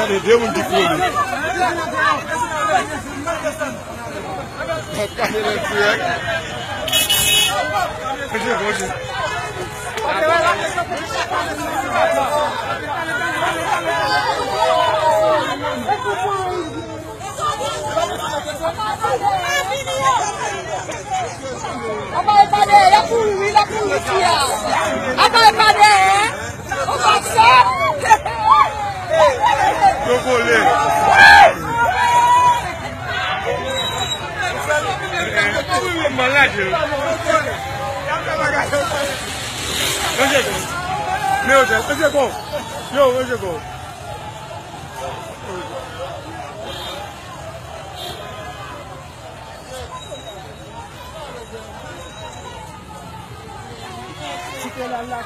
de demun dikoni kamera kuyak kaje goje Apa pada ya kuwi la kuwi sia. Apa pada? O bakso. Gogole. Malade. Meu Deus, onde é bom? Meu, onde é bom? Allah